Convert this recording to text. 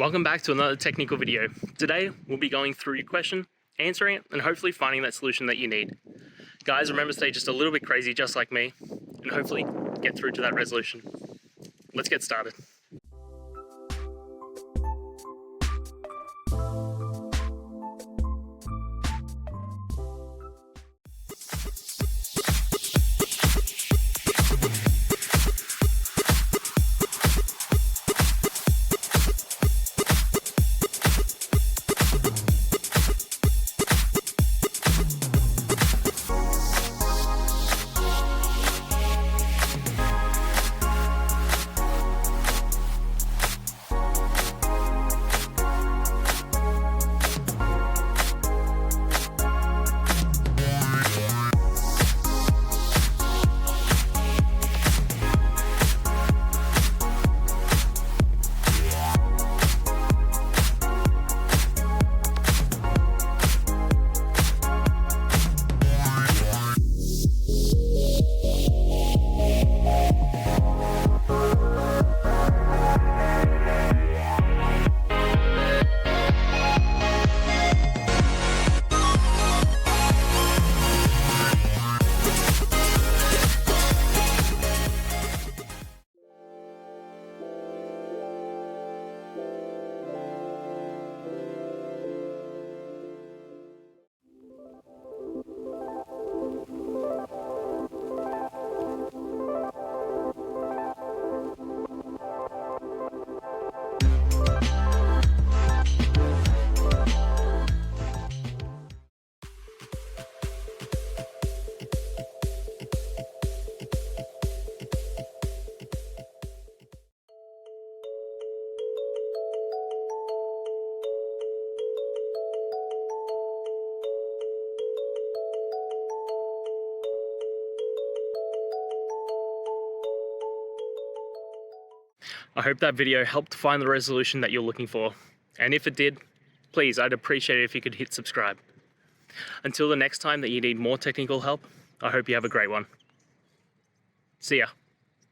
Welcome back to another technical video. Today, we'll be going through your question, answering it, and hopefully finding that solution that you need. Guys, remember to stay just a little bit crazy, just like me, and hopefully get through to that resolution. Let's get started. I hope that video helped find the resolution that you're looking for. And if it did, please, I'd appreciate it if you could hit subscribe. Until the next time that you need more technical help, I hope you have a great one. See ya.